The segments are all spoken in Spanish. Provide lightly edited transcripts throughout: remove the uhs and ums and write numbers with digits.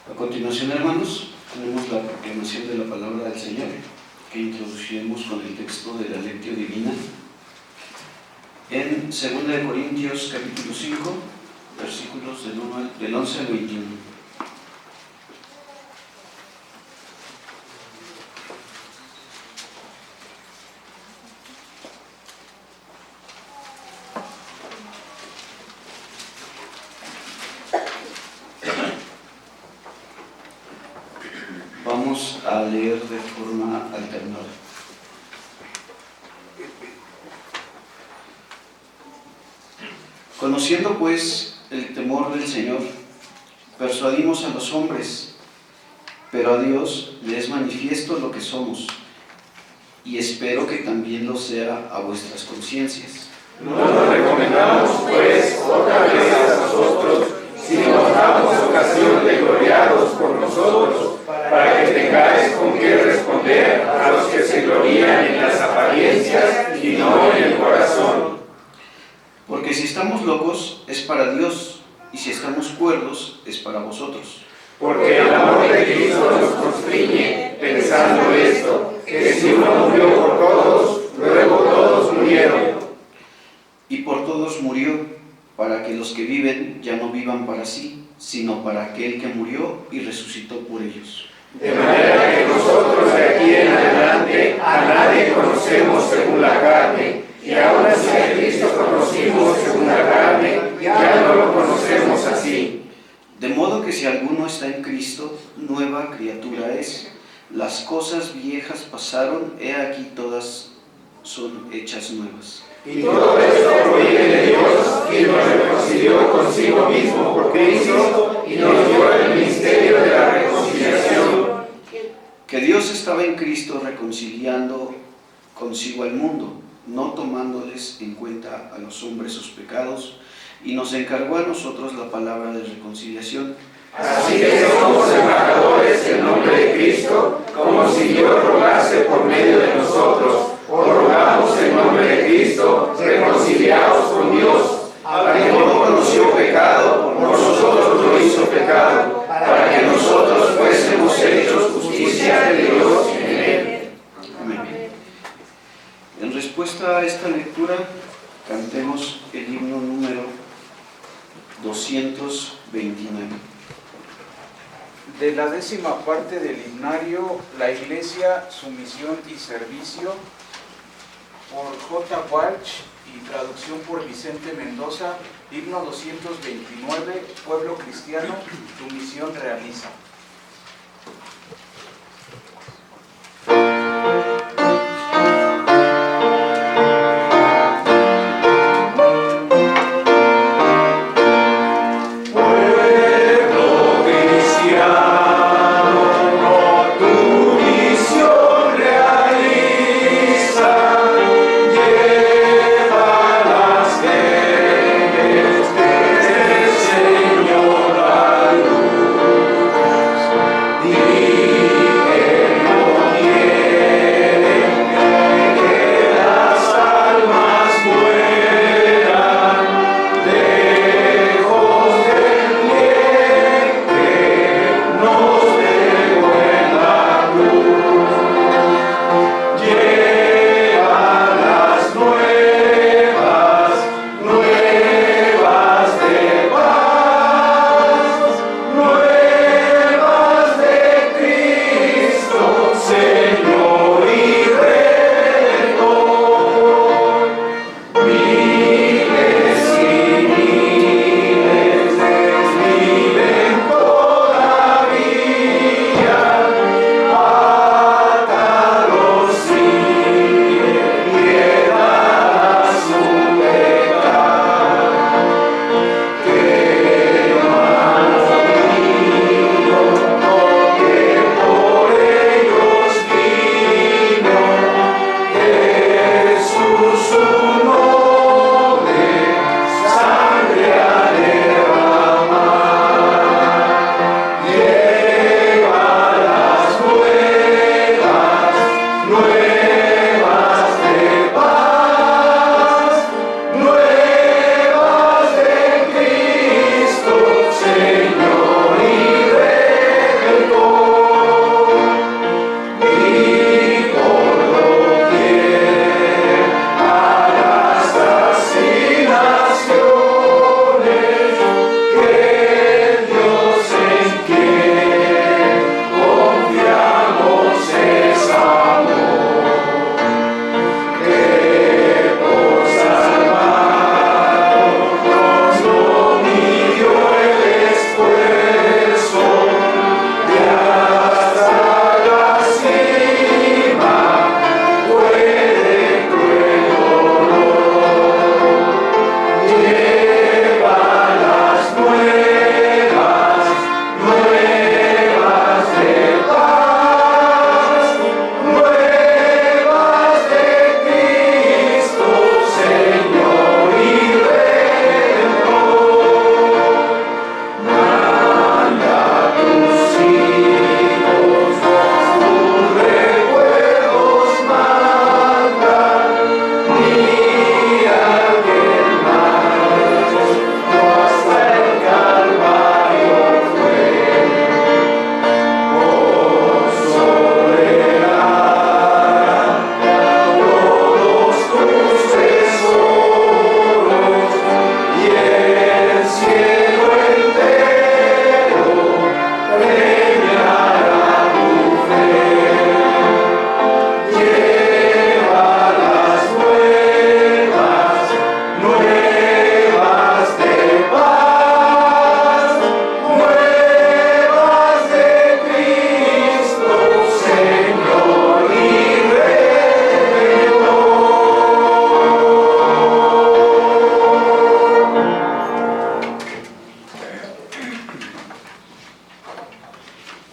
A continuación, hermanos, tenemos la proclamación de la palabra del Señor, que introduciremos con el texto de la Lectio Divina en 2 Corintios capítulo 5, versículos del 11 al 21. Vamos a leer de forma alternada. Conociendo pues el temor del Señor, persuadimos a los hombres, pero a Dios le es manifiesto lo que somos, y espero que también lo sea a vuestras conciencias. No nos recomendamos pues otra vez a vosotros, sino os damos ocasión de gloriaros por nosotros, para que tengáis con qué responder a los que se glorían en las apariencias y no en el corazón. Porque si estamos locos es para Dios, y si estamos cuerdos es para vosotros. Porque el amor de Cristo nos constriñe, pensando esto, que si uno murió por todos, luego todos murieron. Y por todos murió, para que los que viven ya no vivan para sí, sino para aquel que murió y resucitó por ellos. De manera que nosotros de aquí en adelante a nadie conocemos según la carne, y aun así a Cristo conocimos según la carne, ya no lo conocemos así. De modo que si alguno está en Cristo, nueva criatura es. Las cosas viejas pasaron, he aquí todas son hechas nuevas. Y todo esto proviene de Dios, quien nos reconcilió consigo mismo por Cristo y nos dio el ministerio de la reconciliación. Que Dios estaba en Cristo reconciliando consigo al mundo, no tomándoles en cuenta a los hombres sus pecados, y nos encargó a nosotros la palabra de reconciliación. Así que somos embajadores en nombre de Cristo, como si Dios rogase por medio de nosotros. Os rogamos en nombre de Cristo, reconciliaos con Dios. Al que no conoció pecado, por nosotros lo hizo pecado, para que nosotros fuésemos hechos justicia de Dios en él. Amén. En respuesta a esta lectura, cantemos el himno número 229. De la 10ª parte del himnario, la Iglesia, su misión y servicio, por J. Walsh y traducción por Vicente Mendoza, himno 229, Pueblo Cristiano, tu misión realiza. Señor,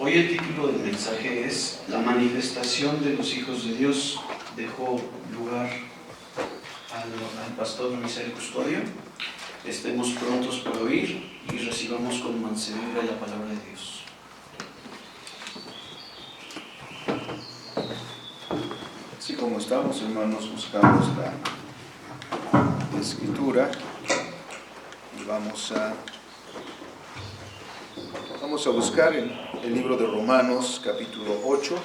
Hoy el título del mensaje es La manifestación de los hijos de Dios. Dejo lugar al pastor Misael Custodio. Estemos prontos por oír y recibamos con mansedumbre la palabra de Dios. Así como estamos, hermanos, buscamos la escritura y vamos a buscar en el libro de Romanos capítulo 8.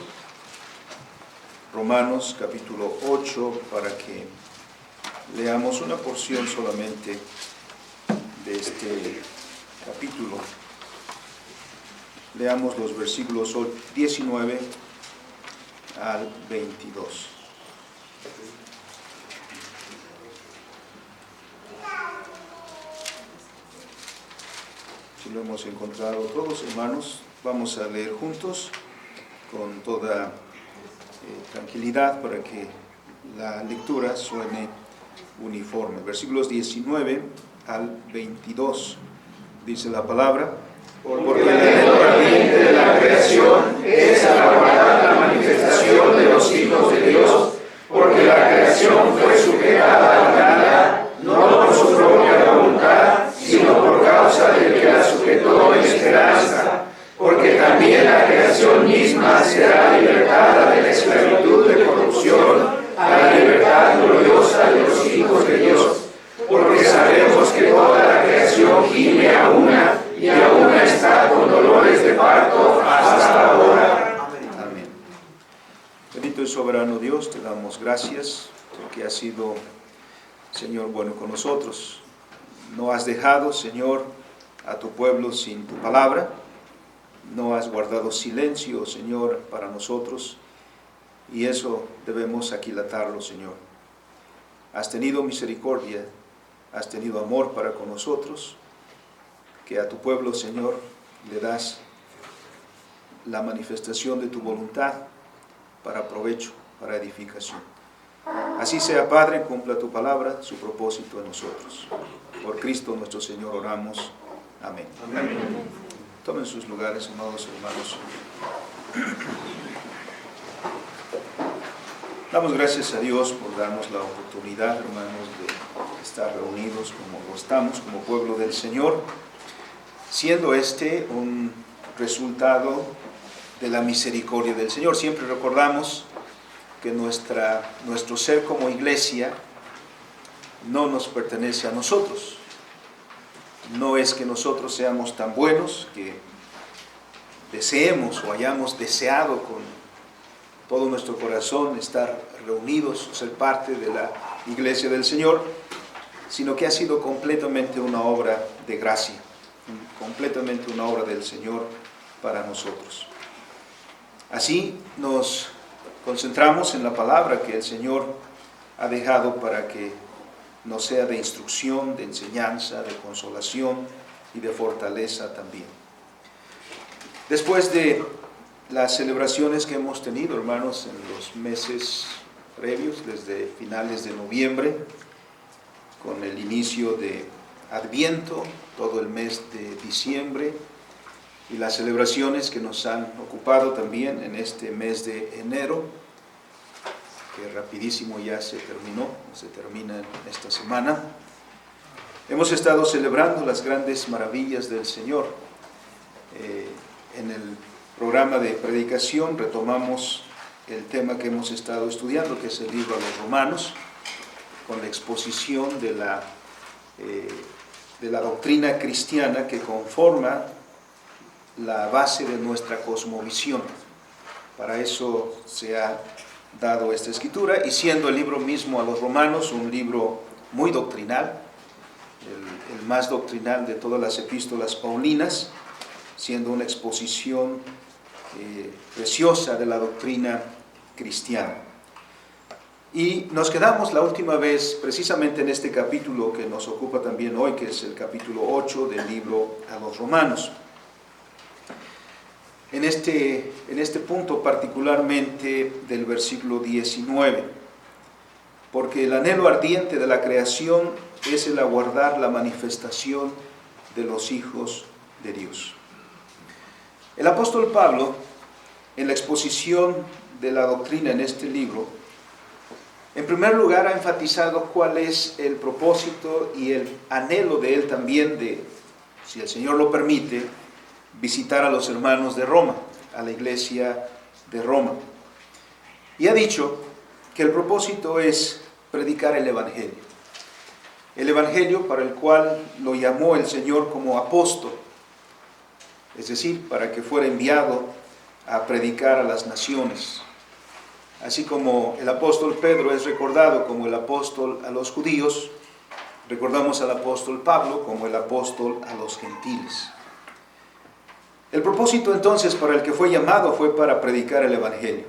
Romanos capítulo 8, para que leamos una porción solamente de este capítulo. Leamos los versículos 19 al 22. Si lo hemos encontrado todos, hermanos, vamos a leer juntos con toda tranquilidad para que la lectura suene uniforme. Versículos 19 al 22, dice la palabra: porque el anhelo ardiente de la creación es aguardar la manifestación de los hijos de Dios, porque la creación fue sujetada a la gracia, no por su propia voluntad, sino por causa del que la sujetó en esperanza, porque también la creación misma será libertada de la esclavitud de corrupción a la libertad gloriosa de los hijos de Dios, porque sabemos que toda la creación gime a una y a una está con dolores de parto hasta ahora. Amén. Bendito y soberano Dios, te damos gracias porque has sido, Señor, bueno con nosotros. No has dejado, Señor, a tu pueblo sin tu palabra. No has guardado silencio, Señor, para nosotros. Y eso debemos aquilatarlo, Señor. Has tenido misericordia, has tenido amor para con nosotros, que a tu pueblo, Señor, le das la manifestación de tu voluntad para provecho, para edificación. Así sea, Padre, cumpla tu palabra, su propósito en nosotros. Por Cristo nuestro Señor oramos. Amén. Amén. Tomen sus lugares, amados hermanos. Damos gracias a Dios por darnos la oportunidad, hermanos, de estar reunidos como lo estamos, como pueblo del Señor, siendo este un resultado de la misericordia del Señor. Siempre recordamos que nuestro ser como iglesia no nos pertenece a nosotros. No es que nosotros seamos tan buenos que deseemos o hayamos deseado con todo nuestro corazón estar reunidos, ser parte de la iglesia del Señor, sino que ha sido completamente una obra de gracia, completamente una obra del Señor para nosotros. Así nos concentramos en la palabra que el Señor ha dejado para que nos sea de instrucción, de enseñanza, de consolación y de fortaleza también. Después de las celebraciones que hemos tenido, hermanos, en los meses previos, desde finales de noviembre, con el inicio de Adviento, todo el mes de diciembre, y las celebraciones que nos han ocupado también en este mes de enero, que rapidísimo ya se termina esta semana. Hemos estado celebrando las grandes maravillas del Señor. En el programa de predicación retomamos el tema que hemos estado estudiando, que es el libro a los Romanos, con la exposición de la doctrina cristiana que conforma la base de nuestra cosmovisión. Para eso se ha dado esta escritura, y siendo el libro mismo a los Romanos un libro muy doctrinal, el más doctrinal de todas las epístolas paulinas, siendo una exposición preciosa de la doctrina cristiana. Y nos quedamos la última vez precisamente en este capítulo que nos ocupa también hoy, que es el capítulo 8 del libro a los Romanos. En este punto particularmente del versículo 19, porque el anhelo ardiente de la creación es el aguardar la manifestación de los hijos de Dios. El apóstol Pablo, en la exposición de la doctrina en este libro, en primer lugar ha enfatizado cuál es el propósito y el anhelo de él también de, si el Señor lo permite, visitar a los hermanos de Roma, a la iglesia de Roma. Y ha dicho que el propósito es predicar el Evangelio. El Evangelio para el cual lo llamó el Señor como apóstol, es decir, para que fuera enviado a predicar a las naciones. Así como el apóstol Pedro es recordado como el apóstol a los judíos, recordamos al apóstol Pablo como el apóstol a los gentiles. El propósito entonces para el que fue llamado fue para predicar el Evangelio.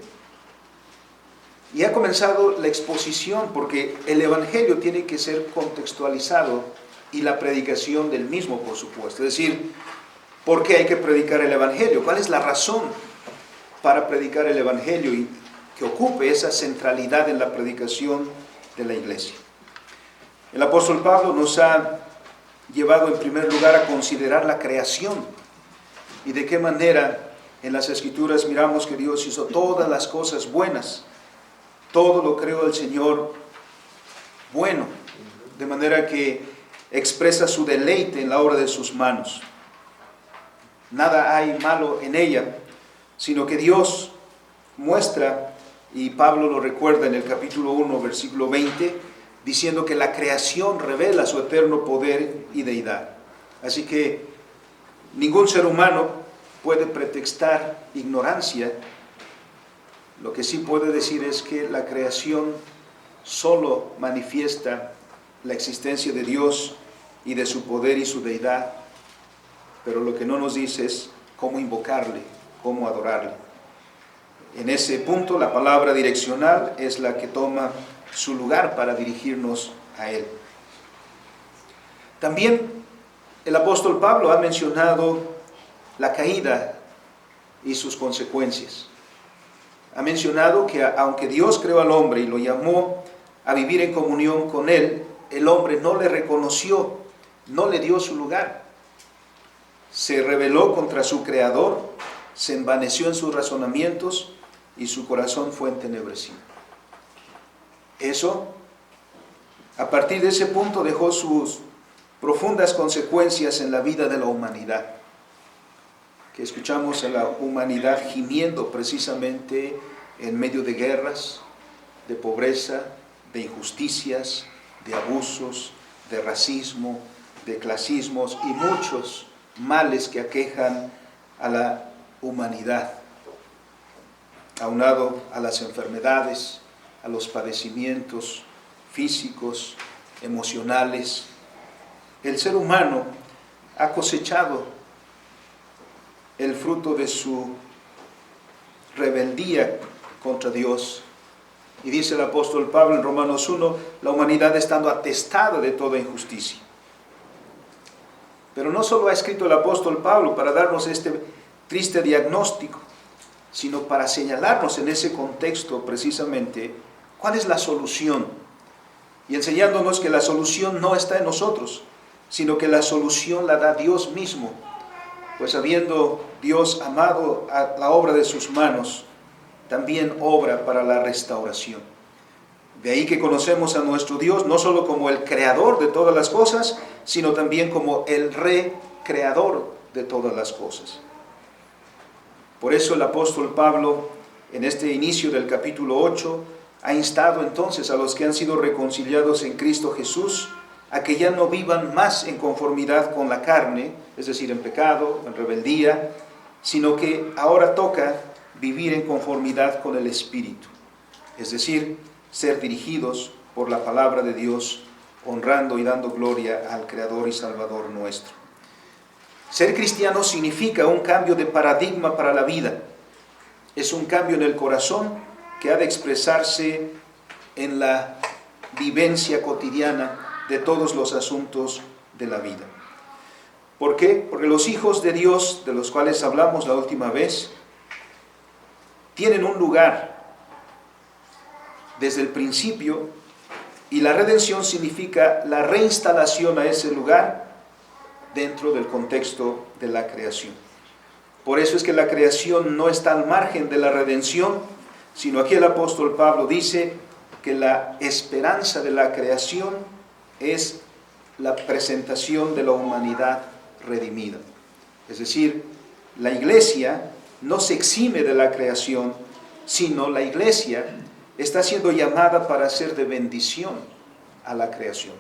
Y ha comenzado la exposición porque el Evangelio tiene que ser contextualizado y la predicación del mismo, por supuesto. Es decir, ¿por qué hay que predicar el Evangelio? ¿Cuál es la razón para predicar el Evangelio y que ocupe esa centralidad en la predicación de la iglesia? El apóstol Pablo nos ha llevado en primer lugar a considerar la creación y de qué manera en las Escrituras miramos que Dios hizo todas las cosas buenas. Todo lo creó el Señor bueno, de manera que expresa su deleite en la obra de sus manos. Nada hay malo en ella, sino que Dios muestra, y Pablo lo recuerda en el capítulo 1, versículo 20, diciendo que la creación revela su eterno poder y deidad. Así que ningún ser humano puede pretextar ignorancia. Lo que sí puede decir es que la creación solo manifiesta la existencia de Dios y de su poder y su deidad, pero lo que no nos dice es cómo invocarle, cómo adorarle. En ese punto la palabra direccional es la que toma su lugar para dirigirnos a Él. También el apóstol Pablo ha mencionado la caída y sus consecuencias. Ha mencionado que aunque Dios creó al hombre y lo llamó a vivir en comunión con Él, el hombre no le reconoció, no le dio su lugar. Se rebeló contra su Creador, se envaneció en sus razonamientos y su corazón fue entenebrecido. Eso, a partir de ese punto, dejó sus profundas consecuencias en la vida de la humanidad. Que escuchamos a la humanidad gimiendo precisamente en medio de guerras, de pobreza, de injusticias, de abusos, de racismo, de clasismos y muchos males que aquejan a la humanidad, aunado a las enfermedades, a los padecimientos físicos, emocionales. El ser humano ha cosechado el fruto de su rebeldía contra Dios. Y dice el apóstol Pablo en Romanos 1, la humanidad estando atestada de toda injusticia. Pero no solo ha escrito el apóstol Pablo para darnos este triste diagnóstico, sino para señalarnos en ese contexto precisamente cuál es la solución. Y enseñándonos que la solución no está en nosotros, sino que la solución la da Dios mismo. Pues habiendo Dios amado a la obra de sus manos, también obra para la restauración. De ahí que conocemos a nuestro Dios no solo como el creador de todas las cosas, sino también como el recreador de todas las cosas. Por eso el apóstol Pablo, en este inicio del capítulo 8, ha instado entonces a los que han sido reconciliados en Cristo Jesús a que ya no vivan más en conformidad con la carne, es decir, en pecado, en rebeldía, sino que ahora toca vivir en conformidad con el Espíritu, es decir, ser dirigidos por la palabra de Dios, honrando y dando gloria al Creador y Salvador nuestro. Ser cristiano significa un cambio de paradigma para la vida. Es un cambio en el corazón que ha de expresarse en la vivencia cotidiana de todos los asuntos de la vida. ¿Por qué? Porque los hijos de Dios, de los cuales hablamos la última vez, tienen un lugar desde el principio, y la redención significa la reinstalación a ese lugar dentro del contexto de la creación. Por eso es que la creación no está al margen de la redención, sino aquí el apóstol Pablo dice que la esperanza de la creación es la presentación de la humanidad redimida. Es decir, la iglesia no se exime de la creación, sino la iglesia está siendo llamada para ser de bendición a la creación.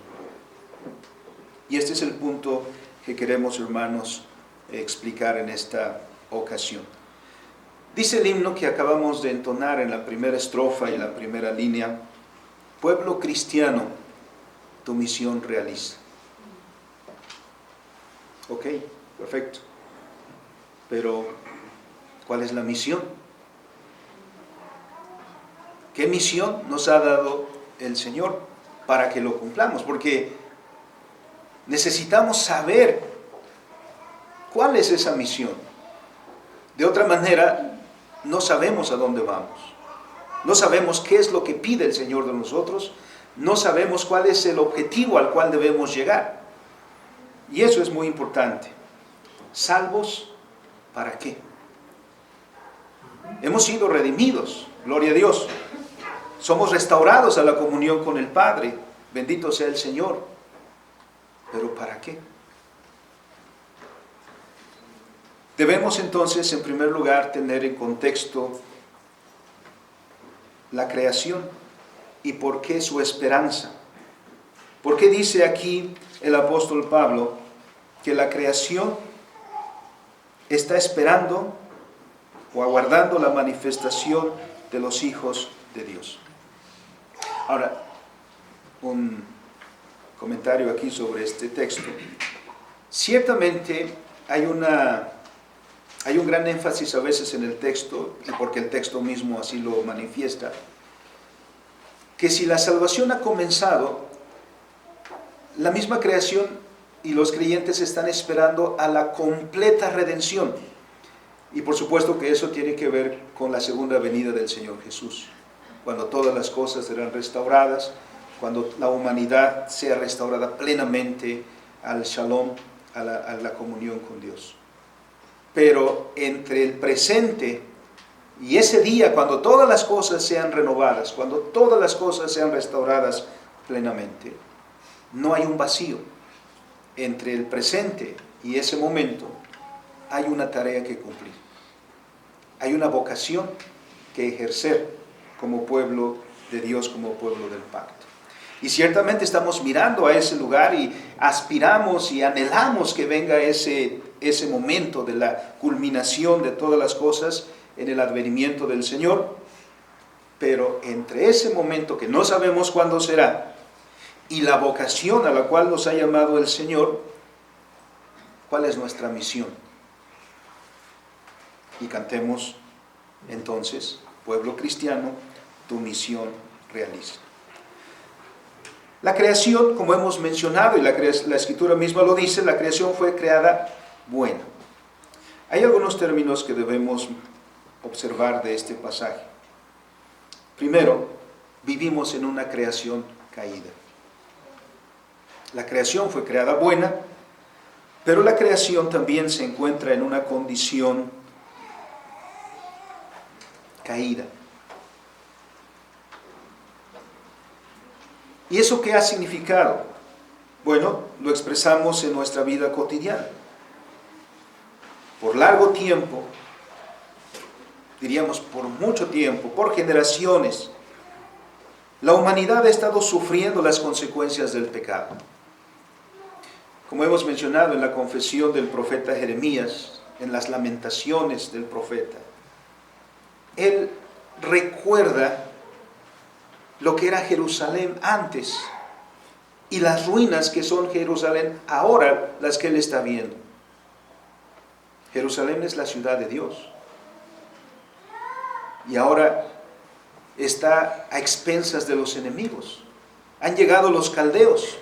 Y este es el punto que queremos, hermanos, explicar en esta ocasión. Dice el himno que acabamos de entonar en la primera estrofa y la primera línea: pueblo cristiano, tu misión realiza. Ok, perfecto. Pero, ¿cuál es la misión? ¿Qué misión nos ha dado el Señor para que lo cumplamos? Porque necesitamos saber cuál es esa misión. De otra manera, no sabemos a dónde vamos. No sabemos qué es lo que pide el Señor de nosotros. No sabemos cuál es el objetivo al cual debemos llegar. Y eso es muy importante. ¿Salvos para qué? Hemos sido redimidos, gloria a Dios. Somos restaurados a la comunión con el Padre. Bendito sea el Señor. ¿Pero para qué? Debemos entonces, en primer lugar, tener en contexto la creación y por qué su esperanza. ¿Por qué dice aquí el apóstol Pablo que la creación está esperando o aguardando la manifestación de los hijos de Dios? Ahora, un comentario aquí sobre este texto. Ciertamente hay un gran énfasis a veces en el texto, y porque el texto mismo así lo manifiesta, que si la salvación ha comenzado, la misma creación y los creyentes están esperando a la completa redención. Y por supuesto que eso tiene que ver con la segunda venida del Señor Jesús, cuando todas las cosas serán restauradas, cuando la humanidad sea restaurada plenamente al shalom, a la comunión con Dios. Pero entre el presente y ese día, cuando todas las cosas sean renovadas, cuando todas las cosas sean restauradas plenamente, no hay un vacío. Entre el presente y ese momento hay una tarea que cumplir. Hay una vocación que ejercer como pueblo de Dios, como pueblo del pacto. Y ciertamente estamos mirando a ese lugar y aspiramos y anhelamos que venga ese momento de la culminación de todas las cosas en el advenimiento del Señor. Pero entre ese momento, que no sabemos cuándo será, y la vocación a la cual nos ha llamado el Señor, ¿cuál es nuestra misión? Y cantemos entonces: pueblo cristiano, tu misión realiza. La creación, como hemos mencionado, y la Escritura misma lo dice, la creación fue creada buena. Hay algunos términos que debemos observar de este pasaje. Primero, vivimos en una creación caída. La creación fue creada buena, pero la creación también se encuentra en una condición caída. ¿Y eso qué ha significado? Bueno, lo expresamos en nuestra vida cotidiana. Por largo tiempo, diríamos por mucho tiempo, por generaciones, la humanidad ha estado sufriendo las consecuencias del pecado. Como hemos mencionado en la confesión del profeta Jeremías, en las lamentaciones del profeta, él recuerda lo que era Jerusalén antes y las ruinas que son Jerusalén ahora, las que él está viendo. Jerusalén es la ciudad de Dios y ahora está a expensas de los enemigos. Han llegado los caldeos,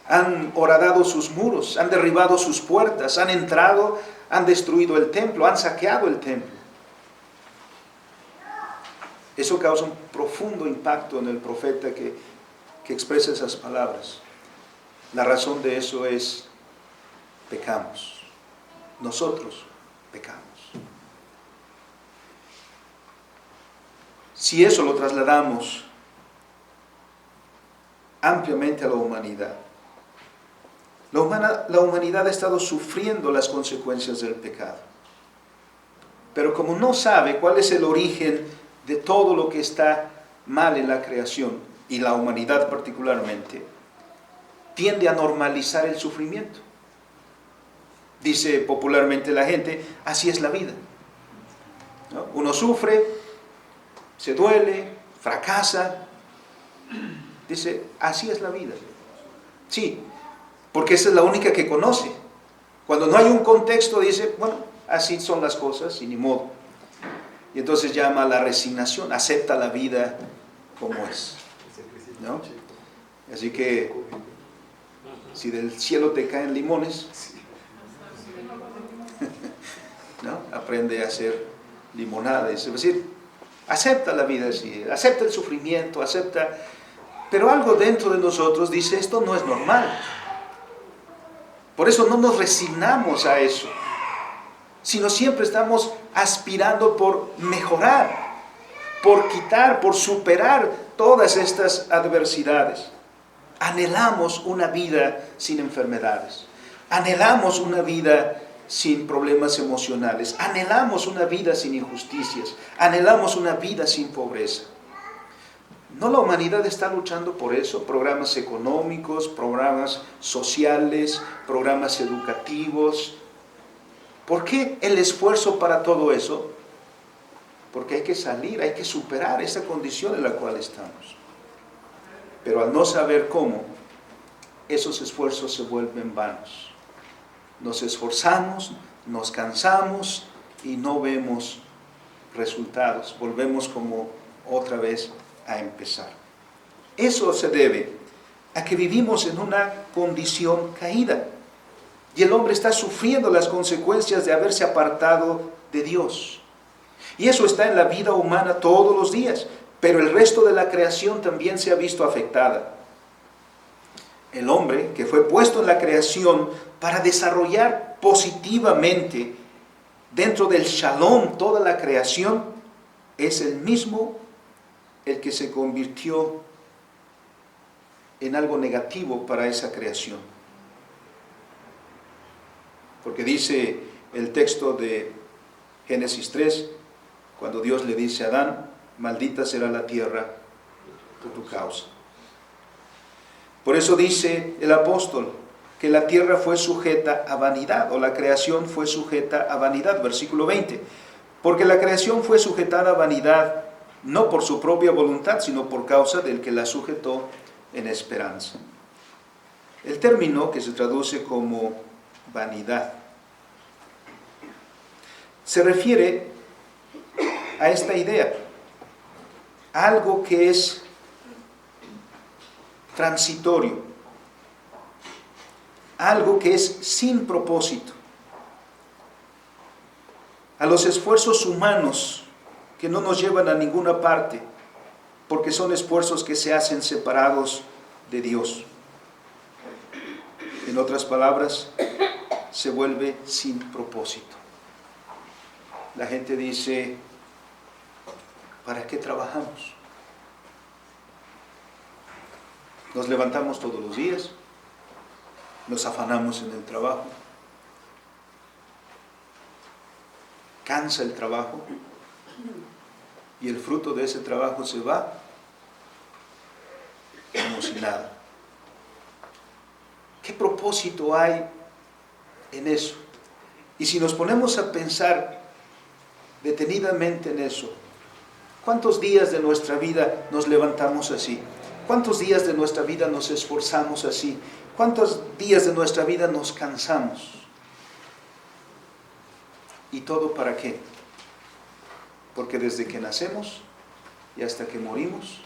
han horadado sus muros, han derribado sus puertas, han entrado, han destruido el templo, han saqueado el templo. Eso causa un profundo impacto en el profeta que expresa esas palabras. La razón de eso es: pecamos. Nosotros pecamos. Si eso lo trasladamos ampliamente a la humanidad, la humanidad ha estado sufriendo las consecuencias del pecado. Pero como no sabe cuál es el origen de todo lo que está mal en la creación, y la humanidad particularmente, tiende a normalizar el sufrimiento. Dice popularmente la gente, así es la vida, ¿no? Uno sufre, se duele, fracasa. Dice, así es la vida. Sí, porque esa es la única que conoce. Cuando no hay un contexto, dice, bueno, así son las cosas y ni modo. Y entonces llama a la resignación, acepta la vida como es, ¿no? Así que, si del cielo te caen limones, ¿no? Aprende a hacer limonada. Es decir, acepta la vida así, acepta el sufrimiento, acepta. Pero algo dentro de nosotros dice, esto no es normal. Por eso no nos resignamos a eso, sino siempre estamos aspirando por mejorar, por quitar, por superar todas estas adversidades. Anhelamos una vida sin enfermedades, anhelamos una vida sin problemas emocionales, anhelamos una vida sin injusticias, anhelamos una vida sin pobreza. ¿No la humanidad está luchando por eso? Programas económicos, programas sociales, programas educativos. ¿Por qué el esfuerzo para todo eso? Porque hay que salir, hay que superar esa condición en la cual estamos. Pero al no saber cómo, esos esfuerzos se vuelven vanos. Nos esforzamos, nos cansamos y no vemos resultados. Volvemos como otra vez a empezar. Eso se debe a que vivimos en una condición caída y el hombre está sufriendo las consecuencias de haberse apartado de Dios. Y eso está en la vida humana todos los días, pero el resto de la creación también se ha visto afectada. El hombre, que fue puesto en la creación para desarrollar positivamente dentro del shalom toda la creación, es el mismo el que se convirtió en algo negativo para esa creación. Porque dice el texto de Génesis 3, cuando Dios le dice a Adán, maldita será la tierra por tu causa. Por eso dice el apóstol que la tierra fue sujeta a vanidad, o la creación fue sujeta a vanidad, versículo 20. Porque la creación fue sujetada a vanidad, no por su propia voluntad, sino por causa del que la sujetó en esperanza. El término que se traduce como vanidad se refiere a esta idea, algo que es transitorio, algo que es sin propósito, a los esfuerzos humanos que no nos llevan a ninguna parte, porque son esfuerzos que se hacen separados de Dios. En otras palabras, se vuelve sin propósito. La gente dice, ¿para qué trabajamos? Nos levantamos todos los días, nos afanamos en el trabajo, cansa el trabajo, y el fruto de ese trabajo se va como si nada. ¿Qué propósito hay en eso? Y si nos ponemos a pensar detenidamente en eso, ¿cuántos días de nuestra vida nos levantamos así? ¿Cuántos días de nuestra vida nos esforzamos así? ¿Cuántos días de nuestra vida nos cansamos? ¿Y todo para qué? Porque desde que nacemos y hasta que morimos,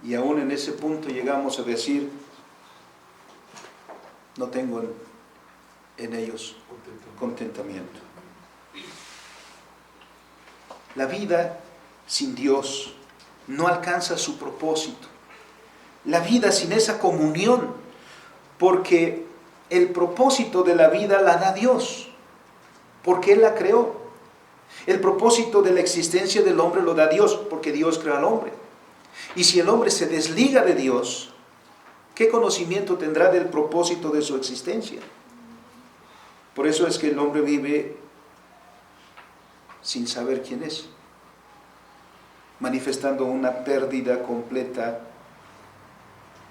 y aún en ese punto llegamos a decir, no tengo en ellos contentamiento. La vida sin Dios no alcanza su propósito. La vida sin esa comunión, porque el propósito de la vida la da Dios. porque Él la creó. El propósito de la existencia del hombre lo da Dios, porque Dios creó al hombre. Y si el hombre se desliga de Dios, ¿qué conocimiento tendrá del propósito de su existencia? Por eso es que el hombre vive sin saber quién es, manifestando una pérdida completa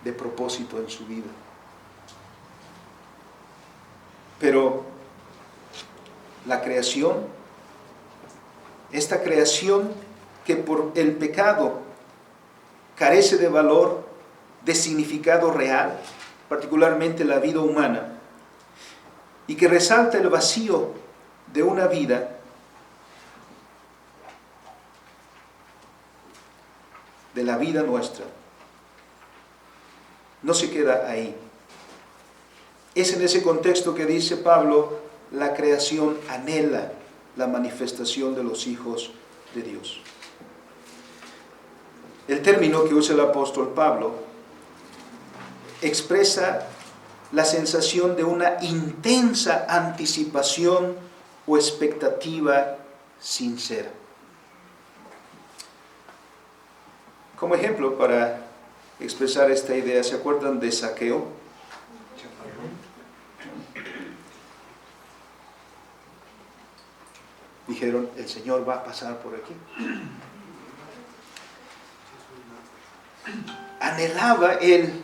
de propósito en su vida. Pero la creación, esta creación que por el pecado carece de valor, de significado real, particularmente la vida humana, y que resalta el vacío de una vida, de la vida nuestra, no se queda ahí. Es en ese contexto que dice Pablo, la creación anhela la manifestación de los hijos de Dios. El término que usa el apóstol Pablo expresa la sensación de una intensa anticipación o expectativa sincera. Como ejemplo, para expresar esta idea, ¿se acuerdan de Zaqueo? Dijeron, el Señor va a pasar por aquí. Anhelaba él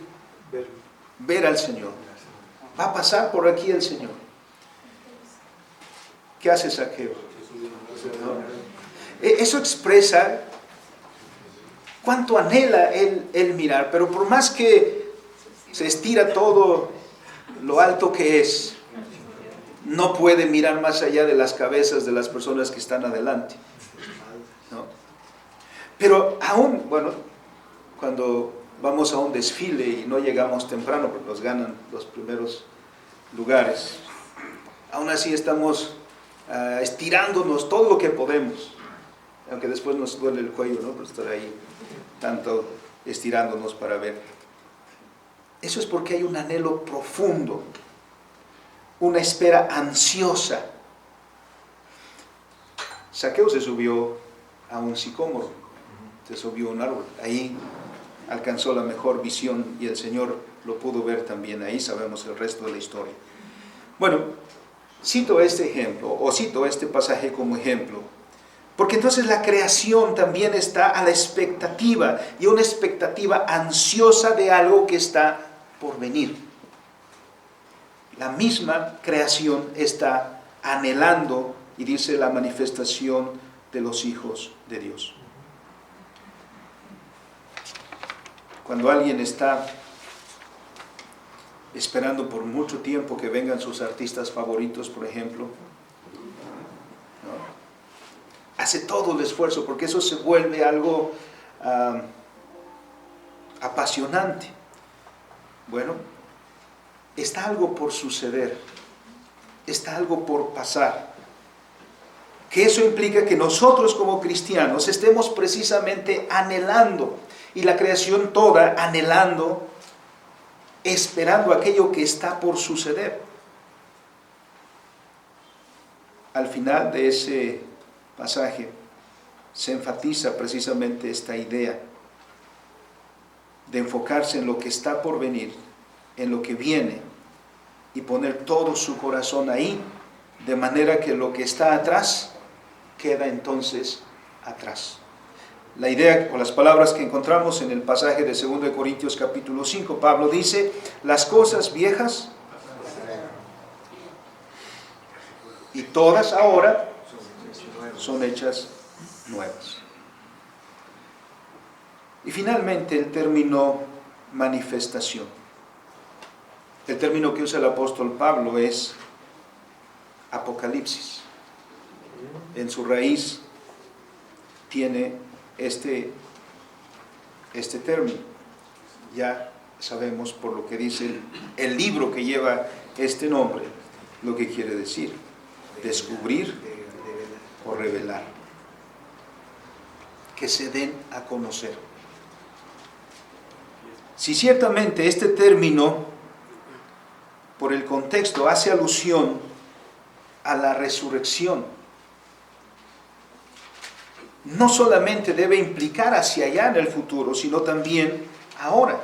ver al Señor. Va a pasar por aquí el Señor. ¿Qué hace Zaqueo? Eso expresa cuánto anhela él mirar, pero por más que se estira todo lo alto que es, no puede mirar más allá de las cabezas de las personas que están adelante, ¿no? Pero aún, bueno, cuando vamos a un desfile y no llegamos temprano porque nos ganan los primeros lugares, aún así estamos estirándonos todo lo que podemos, aunque después nos duele el cuello, ¿no? Por estar ahí tanto estirándonos para ver. Eso es porque hay un anhelo profundo, una espera ansiosa. Zaqueo se subió a un sicómoro, se subió a un árbol, ahí alcanzó la mejor visión y el Señor lo pudo ver también, ahí sabemos el resto de la historia. Bueno, cito este ejemplo, o cito este pasaje como ejemplo, porque entonces la creación también está a la expectativa, y una expectativa ansiosa de algo que está por venir. La misma creación está anhelando, y dice, la manifestación de los hijos de Dios. Cuando alguien está esperando por mucho tiempo que vengan sus artistas favoritos, por ejemplo, ¿no? Hace todo el esfuerzo porque eso se vuelve algo apasionante. Bueno, está algo por suceder, está algo por pasar. Que eso implica que nosotros como cristianos estemos precisamente anhelando, y la creación toda anhelando, esperando aquello que está por suceder. Al final de ese pasaje se enfatiza precisamente esta idea de enfocarse en lo que está por venir, en lo que viene, y poner todo su corazón ahí, de manera que lo que está atrás queda entonces atrás. La idea o las palabras que encontramos en el pasaje de 2 Corintios capítulo 5, Pablo dice, las cosas viejas y todas ahora son hechas nuevas. Y finalmente el término manifestación. El término que usa el apóstol Pablo es apocalipsis. En su raíz tiene este término. Ya sabemos por lo que dice el libro que lleva este nombre, lo que quiere decir: descubrir o revelar, que se den a conocer. Si ciertamente este término, por el contexto, hace alusión a la resurrección no solamente debe implicar hacia allá en el futuro, sino también ahora.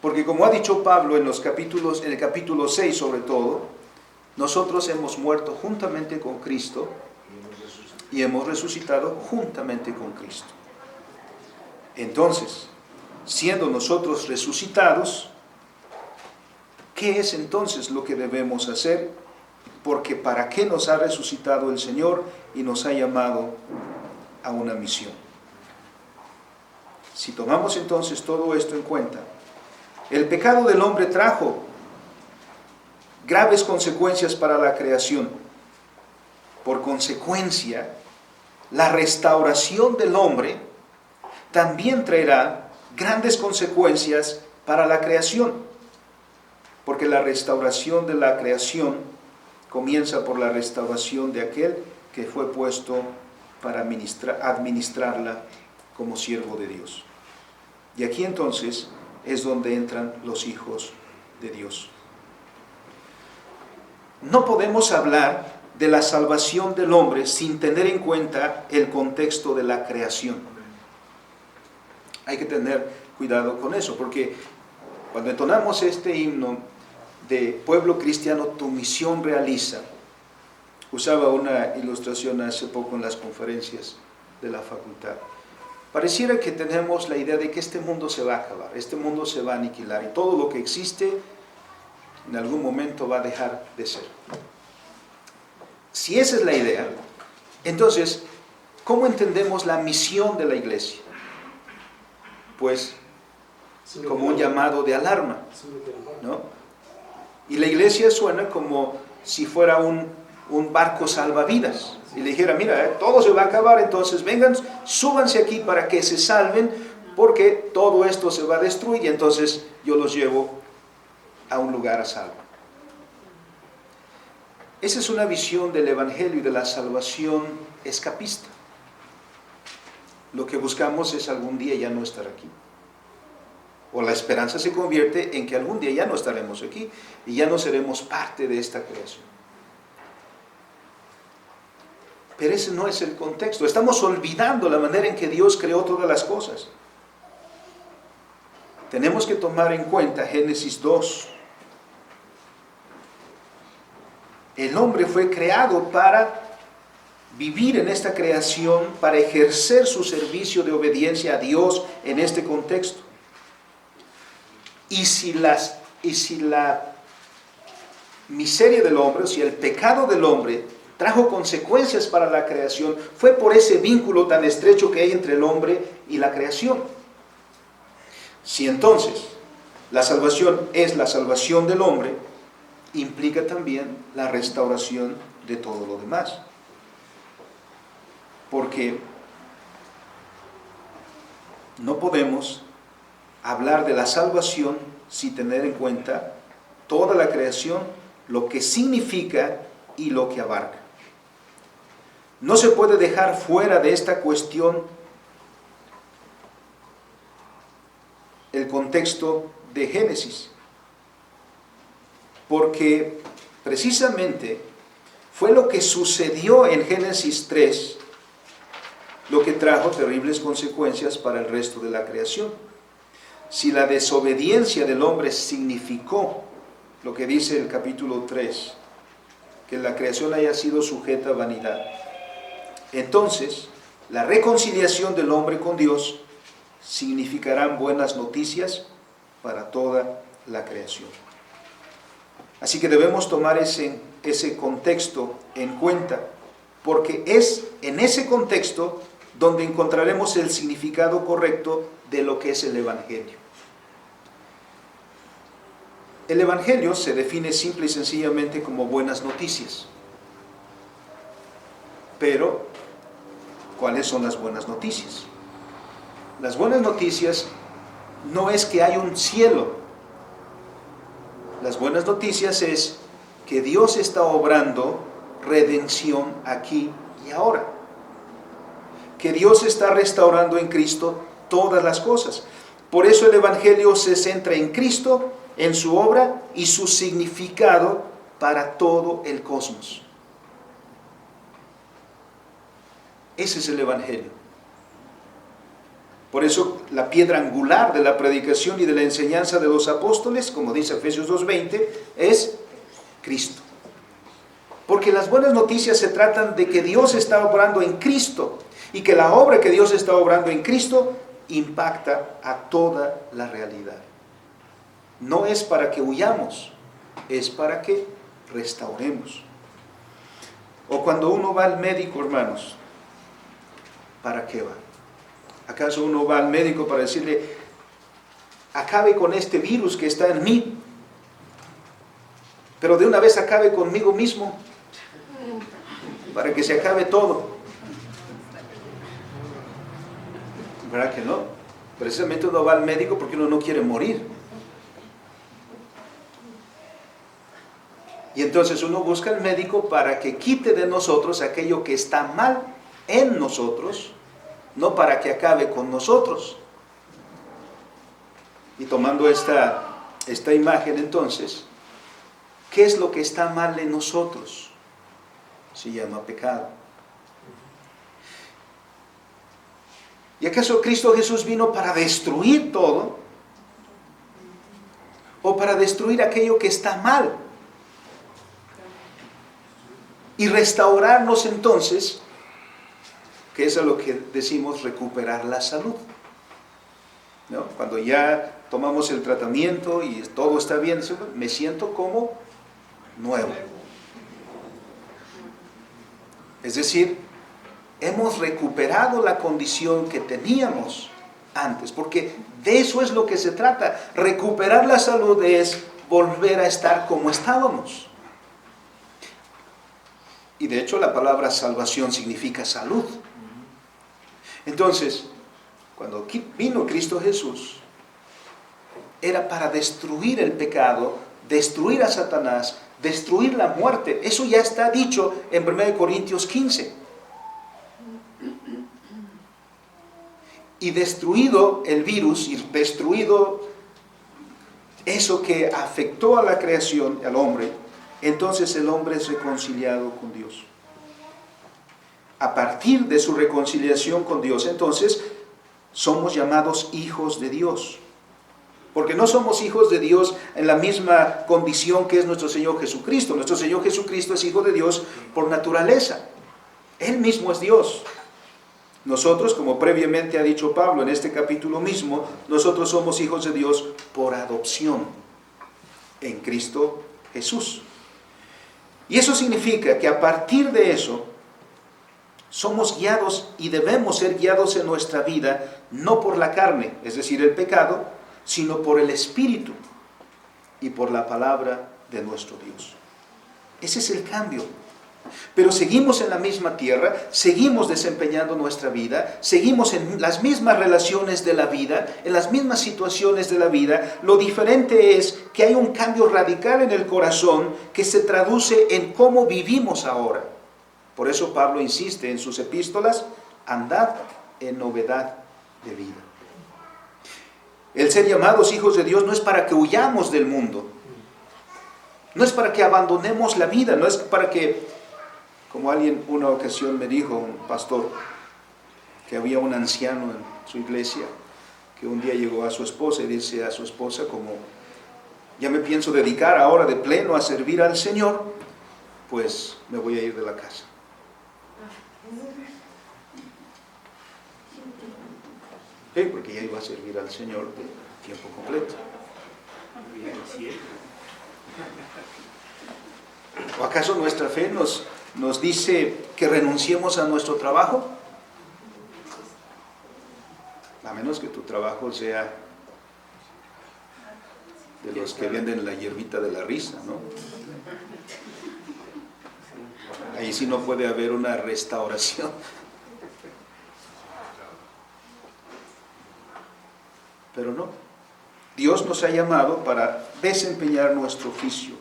Porque como ha dicho Pablo en el capítulo 6 sobre todo, nosotros hemos muerto juntamente con Cristo y hemos resucitado juntamente con Cristo. Entonces, siendo nosotros resucitados, ¿qué es entonces lo que debemos hacer? Porque ¿para qué nos ha resucitado el Señor y nos ha llamado a una misión? Si tomamos entonces todo esto en cuenta, el pecado del hombre trajo graves consecuencias para la creación. Por consecuencia, la restauración del hombre también traerá grandes consecuencias para la creación, porque la restauración de la creación comienza por la restauración de aquel que fue puesto para administrarla como siervo de Dios. Y aquí entonces es donde entran los hijos de Dios. No podemos hablar de la salvación del hombre sin tener en cuenta el contexto de la creación. Hay que tener cuidado con eso, porque cuando entonamos este himno de Pueblo Cristiano, tu misión realiza, usaba una ilustración hace poco en las conferencias de la facultad. Pareciera que tenemos la idea de que este mundo se va a acabar, este mundo se va a aniquilar y todo lo que existe en algún momento va a dejar de ser. Si esa es la idea, entonces, ¿cómo entendemos la misión de la iglesia? Pues como un llamado de alarma, ¿no? Y la iglesia suena como si fuera un barco salvavidas. Y le dijera, mira, todo se va a acabar, entonces vengan, súbanse aquí para que se salven, porque todo esto se va a destruir y entonces yo los llevo a un lugar a salvo. Esa es una visión del Evangelio y de la salvación escapista. Lo que buscamos es algún día ya no estar aquí. O la esperanza se convierte en que algún día ya no estaremos aquí y ya no seremos parte de esta creación. Pero ese no es el contexto. Estamos olvidando la manera en que Dios creó todas las cosas. Tenemos que tomar en cuenta Génesis 2. El hombre fue creado para vivir en esta creación, para ejercer su servicio de obediencia a Dios en este contexto. Y si la miseria del hombre, o si el pecado del hombre trajo consecuencias para la creación, fue por ese vínculo tan estrecho que hay entre el hombre y la creación. Si entonces la salvación es la salvación del hombre, implica también la restauración de todo lo demás. Porque no podemos hablar de la salvación sin tener en cuenta toda la creación, lo que significa y lo que abarca. No se puede dejar fuera de esta cuestión el contexto de Génesis, porque precisamente fue lo que sucedió en Génesis 3 lo que trajo terribles consecuencias para el resto de la creación. Si la desobediencia del hombre significó lo que dice el capítulo 3, que la creación haya sido sujeta a vanidad, entonces la reconciliación del hombre con Dios significarán buenas noticias para toda la creación. Así que debemos tomar ese contexto en cuenta, porque es en ese contexto donde encontraremos el significado correcto de lo que es el Evangelio. El Evangelio se define simple y sencillamente como buenas noticias. Pero, ¿cuáles son las buenas noticias? Las buenas noticias no es que hay un cielo. Las buenas noticias es que Dios está obrando redención aquí y ahora. Que Dios está restaurando en Cristo todas las cosas. Por eso el Evangelio se centra en Cristo, en su obra y su significado para todo el cosmos. Ese es el Evangelio. Por eso la piedra angular de la predicación y de la enseñanza de los apóstoles, como dice Efesios 2:20, es Cristo. Porque las buenas noticias se tratan de que Dios está obrando en Cristo y que la obra que Dios está obrando en Cristo impacta a toda la realidad. No es para que huyamos, es para que restauremos. O cuando uno va al médico, hermanos, ¿para qué va? ¿Acaso uno va al médico para decirle, acabe con este virus que está en mí, pero de una vez acabe conmigo mismo, para que se acabe todo? ¿Verdad que no? Precisamente uno va al médico porque uno no quiere morir. Y entonces uno busca al médico para que quite de nosotros aquello que está mal en nosotros, no para que acabe con nosotros. Y tomando esta imagen entonces, ¿qué es lo que está mal en nosotros? Se llama pecado. ¿Y acaso Cristo Jesús vino para destruir todo? ¿O para destruir aquello que está mal? Y restaurarnos entonces, que es a lo que decimos recuperar la salud, ¿no? Cuando ya tomamos el tratamiento y todo está bien, me siento como nuevo. Es decir, hemos recuperado la condición que teníamos antes, porque de eso es lo que se trata. Recuperar la salud es volver a estar como estábamos. Y de hecho la palabra salvación significa salud. Entonces, cuando vino Cristo Jesús, era para destruir el pecado, destruir a Satanás, destruir la muerte. Eso ya está dicho en 1 Corintios 15. Y destruido el virus, y destruido eso que afectó a la creación, al hombre, entonces el hombre es reconciliado con Dios. A partir de su reconciliación con Dios, entonces, somos llamados hijos de Dios. Porque no somos hijos de Dios en la misma condición que es nuestro Señor Jesucristo. Nuestro Señor Jesucristo es hijo de Dios por naturaleza. Él mismo es Dios. Nosotros, como previamente ha dicho Pablo en este capítulo mismo, nosotros somos hijos de Dios por adopción en Cristo Jesús. Y eso significa que a partir de eso, somos guiados y debemos ser guiados en nuestra vida, no por la carne, es decir, el pecado, sino por el Espíritu y por la palabra de nuestro Dios. Ese es el cambio. Pero seguimos en la misma tierra, seguimos desempeñando nuestra vida, seguimos en las mismas relaciones de la vida, en las mismas situaciones de la vida. Lo diferente es que hay un cambio radical en el corazón que se traduce en cómo vivimos ahora. Por eso Pablo insiste en sus epístolas, andad en novedad de vida. El ser llamados hijos de Dios no es para que huyamos del mundo, no es para que abandonemos la vida, no es para que, como alguien una ocasión me dijo, un pastor, que había un anciano en su iglesia, que un día llegó a su esposa y dice a su esposa, como ya me pienso dedicar ahora de pleno a servir al Señor, pues me voy a ir de la casa. Sí, porque ya iba a servir al Señor de tiempo completo. ¿O acaso nuestra fe nos dice que renunciemos a nuestro trabajo? A menos que tu trabajo sea de los que venden la hierbita de la risa, ¿no? Ahí sí no puede haber una restauración. Pero no. Dios nos ha llamado para desempeñar nuestro oficio.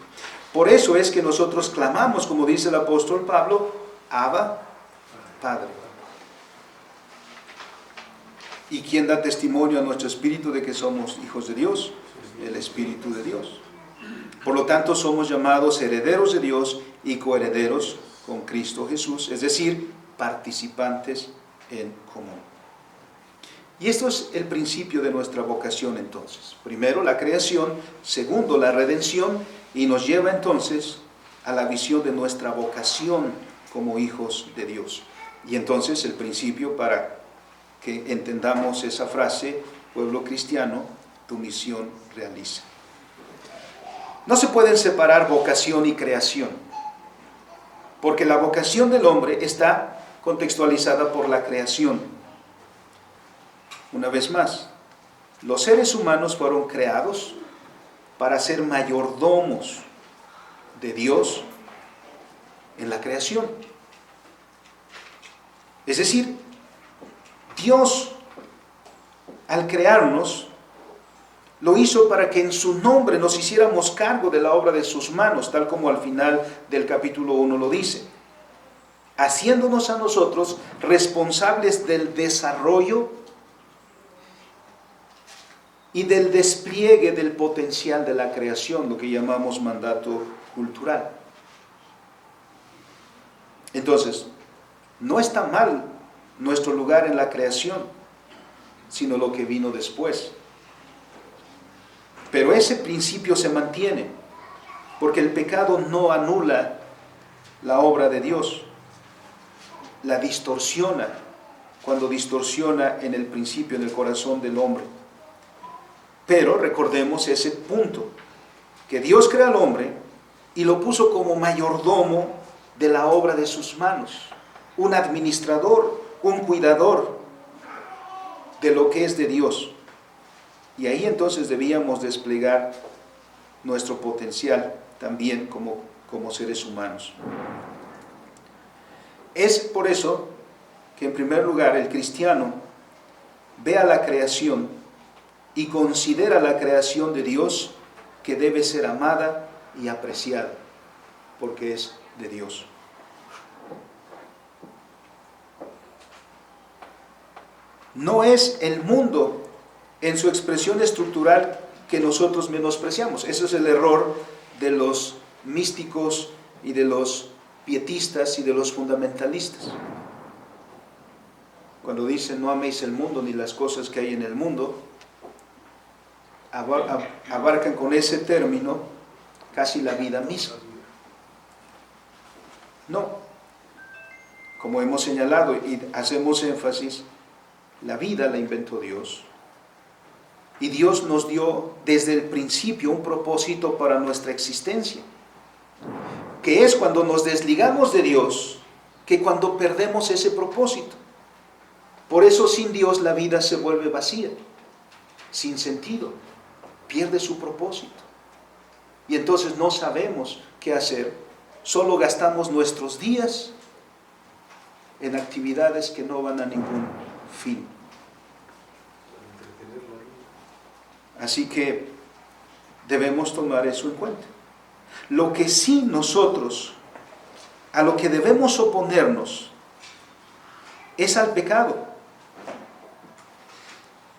Por eso es que nosotros clamamos, como dice el apóstol Pablo, Abba, Padre. ¿Y quién da testimonio a nuestro espíritu de que somos hijos de Dios? El Espíritu de Dios. Por lo tanto, somos llamados herederos de Dios y coherederos con Cristo Jesús, es decir, participantes en común. Y esto es el principio de nuestra vocación entonces. Primero la creación, segundo la redención, y nos lleva entonces a la visión de nuestra vocación como hijos de Dios. Y entonces el principio para que entendamos esa frase, pueblo cristiano, tu misión realiza. No se pueden separar vocación y creación, porque la vocación del hombre está contextualizada por la creación. Una vez más, los seres humanos fueron creados para ser mayordomos de Dios en la creación. Es decir, Dios, al crearnos, lo hizo para que en su nombre nos hiciéramos cargo de la obra de sus manos, tal como al final del capítulo 1 lo dice, haciéndonos a nosotros responsables del desarrollo y del despliegue del potencial de la creación, lo que llamamos mandato cultural. Entonces, no está mal nuestro lugar en la creación, sino lo que vino después. Pero ese principio se mantiene, porque el pecado no anula la obra de Dios, la distorsiona, cuando distorsiona en el principio, en el corazón del hombre. Pero recordemos ese punto, que Dios crea al hombre y lo puso como mayordomo de la obra de sus manos, un administrador, un cuidador de lo que es de Dios. Y ahí entonces debíamos desplegar nuestro potencial también como seres humanos. Es por eso que en primer lugar el cristiano ve a la creación y considera la creación de Dios que debe ser amada y apreciada, porque es de Dios. No es el mundo en su expresión estructural que nosotros menospreciamos. Ese es el error de los místicos y de los pietistas y de los fundamentalistas. Cuando dicen no améis el mundo ni las cosas que hay en el mundo, abarcan con ese término casi la vida misma. No, como hemos señalado y hacemos énfasis, la vida la inventó Dios. Y Dios nos dio desde el principio un propósito para nuestra existencia, que es cuando nos desligamos de Dios, que cuando perdemos ese propósito. Por eso sin Dios la vida se vuelve vacía, sin sentido, pierde su propósito. Y entonces no sabemos qué hacer, solo gastamos nuestros días en actividades que no van a ningún fin. Así que debemos tomar eso en cuenta. Lo que sí nosotros, a lo que debemos oponernos, es al pecado.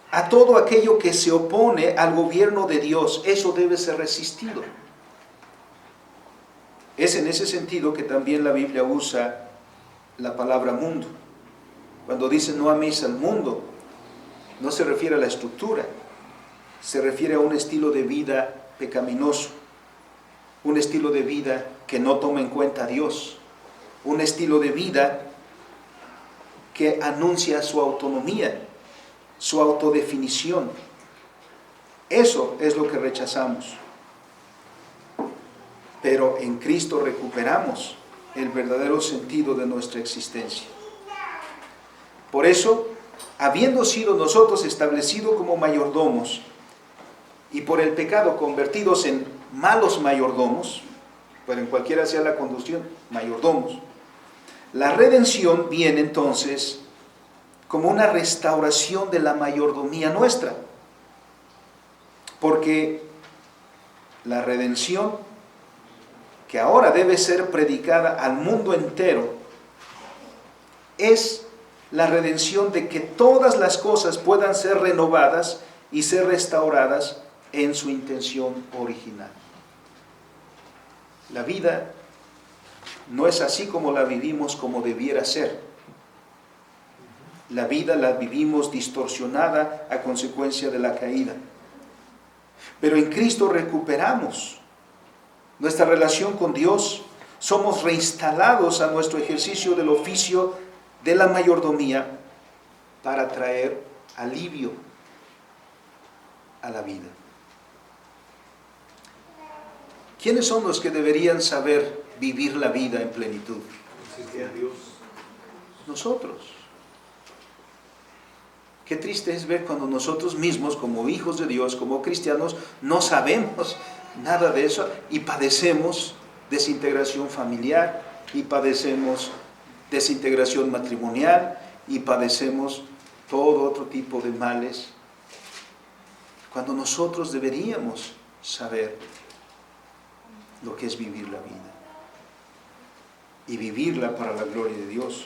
A todo aquello que se opone al gobierno de Dios, eso debe ser resistido. Es en ese sentido que también la Biblia usa la palabra mundo. Cuando dice no améis al mundo, no se refiere a la estructura, se refiere a un estilo de vida pecaminoso, un estilo de vida que no toma en cuenta a Dios, un estilo de vida que anuncia su autonomía, su autodefinición. Eso es lo que rechazamos. Pero en Cristo recuperamos el verdadero sentido de nuestra existencia. Por eso, habiendo sido nosotros establecidos como mayordomos y por el pecado convertidos en malos mayordomos, pero en cualquiera sea la conducción, mayordomos, la redención viene entonces como una restauración de la mayordomía nuestra, porque la redención, que ahora debe ser predicada al mundo entero, es la redención de que todas las cosas puedan ser renovadas y ser restauradas en su intención original. La vida no es así como la vivimos como debiera ser. La vida la vivimos distorsionada a consecuencia de la caída. Pero en Cristo recuperamos nuestra relación con Dios. Somos reinstalados a nuestro ejercicio del oficio de la mayordomía para traer alivio a la vida. ¿Quiénes son los que deberían saber vivir la vida en plenitud? Nosotros. Qué triste es ver cuando nosotros mismos, como hijos de Dios, como cristianos, no sabemos nada de eso y padecemos desintegración familiar, y padecemos desintegración matrimonial, y padecemos todo otro tipo de males, cuando nosotros deberíamos saber lo que es vivir la vida, y vivirla para la gloria de Dios,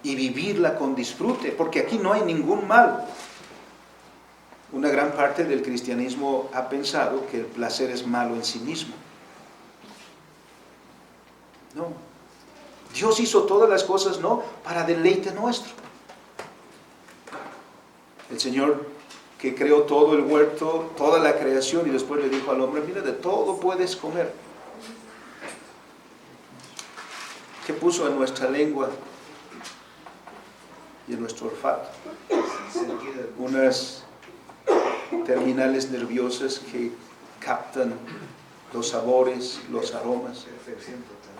y vivirla con disfrute, porque aquí no hay ningún mal. Una gran parte del cristianismo ha pensado que el placer es malo en sí mismo. No. Dios hizo todas las cosas no para deleite nuestro. El Señor que creó todo el huerto, toda la creación, y después le dijo al hombre, mira, de todo puedes comer. ¿Qué puso en nuestra lengua y en nuestro olfato? Unas terminales nerviosas que captan los sabores, los aromas,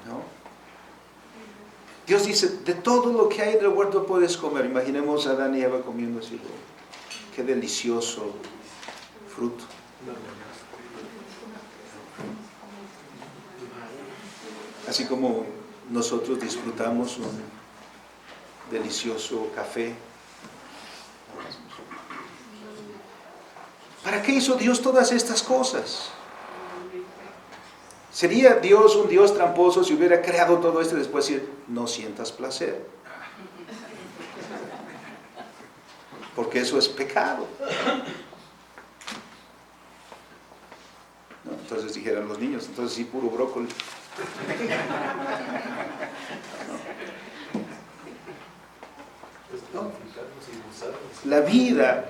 ¿no? Dios dice, de todo lo que hay en el huerto puedes comer. Imaginemos a Adán y Eva comiendo así, qué delicioso fruto. Así como nosotros disfrutamos un delicioso café. ¿Para qué hizo Dios todas estas cosas? ¿Sería Dios un Dios tramposo si hubiera creado todo esto y después decir, no sientas placer? Porque eso es pecado. ¿No? Entonces dijeran los niños, entonces sí, puro brócoli. ¿No? La vida,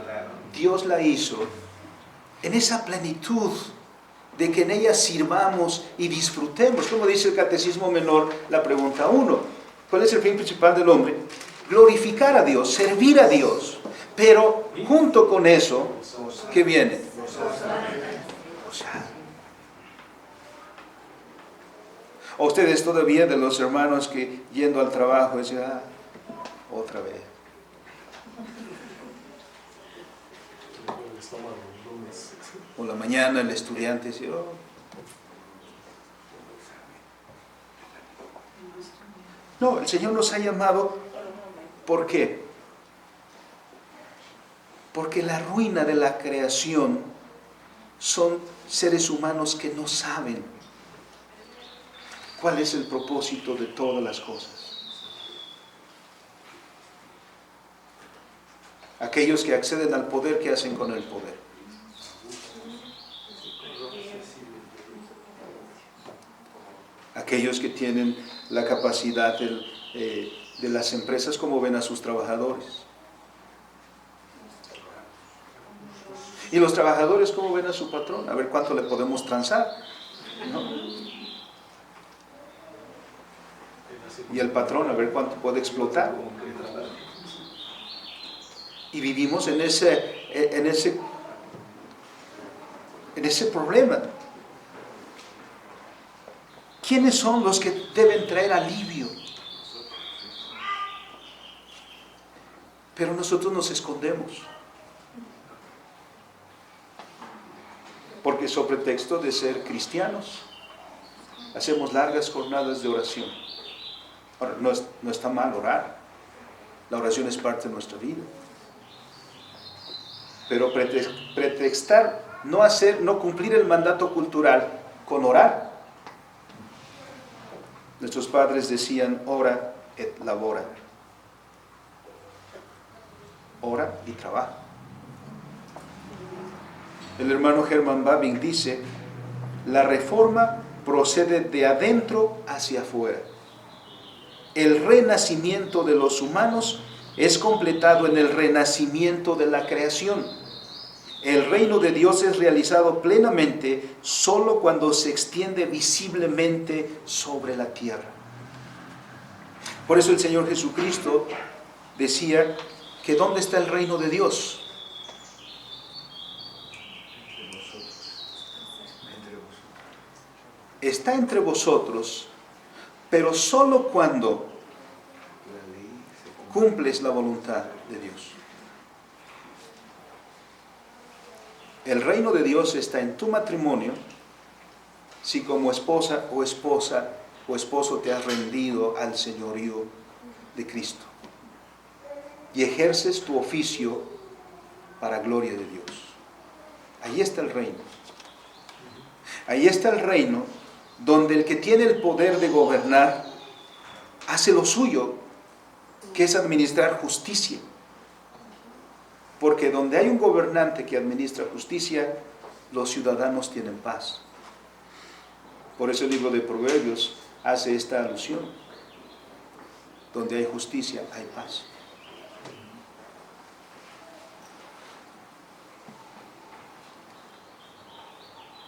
Dios la hizo en esa plenitud de que en ella sirvamos y disfrutemos. Como dice el Catecismo Menor, la pregunta 1, ¿cuál es el fin principal del hombre? Glorificar a Dios, servir a Dios. Pero junto con eso, ¿qué viene? Gozar. O ustedes todavía de los hermanos que yendo al trabajo dicen, otra vez. O la mañana el estudiante dice, No, el Señor nos ha llamado, ¿por qué? Porque la ruina de la creación son seres humanos que no saben cuál es el propósito de todas las cosas. Aquellos que acceden al poder, ¿qué hacen con el poder? Aquellos que tienen la capacidad de las empresas, ¿cómo ven a sus trabajadores? Y los trabajadores, ¿cómo ven a su patrón? A ver cuánto le podemos transar, ¿no? Y el patrón, a ver cuánto puede explotar. Y vivimos en ese problema. ¿Quiénes son los que deben traer alivio? Pero nosotros nos escondemos. Porque sobre pretexto de ser cristianos, hacemos largas jornadas de oración. Ahora, no está mal orar. La oración es parte de nuestra vida. Pero pretextar no cumplir el mandato cultural con orar. Nuestros padres decían, ora et labora. Ora y trabaja. El hermano Herman Bavinck dice, la reforma procede de adentro hacia afuera. El renacimiento de los humanos es completado en el renacimiento de la creación. El reino de Dios es realizado plenamente solo cuando se extiende visiblemente sobre la tierra. Por eso el Señor Jesucristo decía que ¿dónde está el reino de Dios? Está entre vosotros, pero solo cuando cumples la voluntad de Dios. El reino de Dios está en tu matrimonio, si como esposa o esposo te has rendido al señorío de Cristo y ejerces tu oficio para gloria de Dios. Ahí está el reino. Ahí está el reino donde el que tiene el poder de gobernar hace lo suyo, que es administrar justicia. Porque donde hay un gobernante que administra justicia, los ciudadanos tienen paz. Por eso el libro de Proverbios hace esta alusión. Donde hay justicia, hay paz.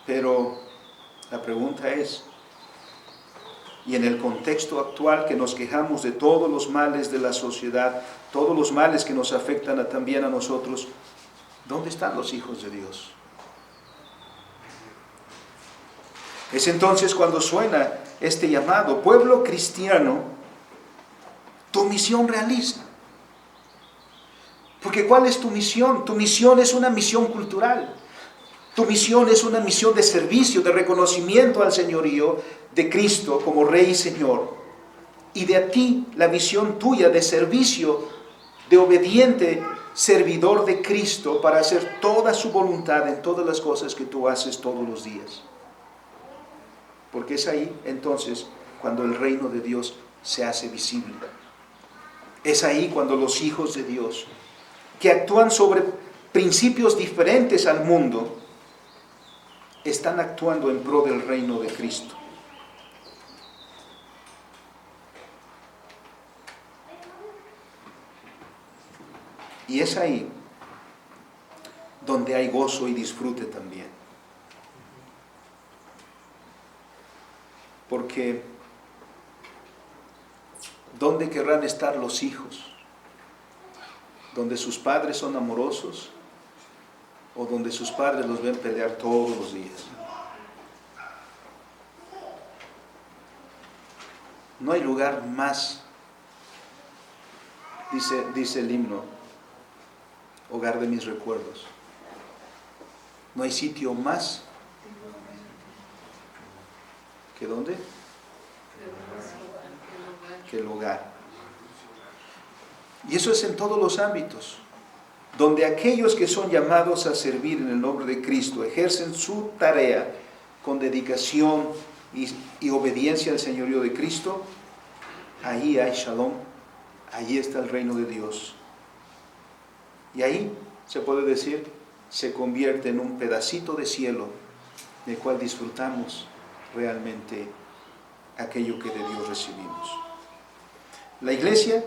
Pero la pregunta es, y en el contexto actual que nos quejamos de todos los males de la sociedad, todos los males que nos afectan también a nosotros, ¿dónde están los hijos de Dios? Es entonces cuando suena este llamado: pueblo cristiano, tu misión realiza. Porque ¿cuál es tu misión? Tu misión es una misión cultural. Tu misión es una misión de servicio, de reconocimiento al señorío de Cristo como Rey y Señor. Y de a ti, la visión tuya de servicio, de obediente servidor de Cristo para hacer toda su voluntad en todas las cosas que tú haces todos los días. Porque es ahí, entonces, cuando el reino de Dios se hace visible. Es ahí cuando los hijos de Dios, que actúan sobre principios diferentes al mundo, están actuando en pro del reino de Cristo. Y es ahí donde hay gozo y disfrute también. Porque ¿dónde querrán estar los hijos? ¿Donde sus padres son amorosos? ¿O donde sus padres los ven pelear todos los días? No hay lugar más, dice el himno, hogar de mis recuerdos. No hay sitio más que ¿dónde? Que el hogar. Y eso es en todos los ámbitos, donde aquellos que son llamados a servir en el nombre de Cristo ejercen su tarea con dedicación y obediencia al señorío de Cristo. Ahí hay shalom, ahí está el reino de Dios. Y ahí, se puede decir, se convierte en un pedacito de cielo del cual disfrutamos realmente aquello que de Dios recibimos. La iglesia,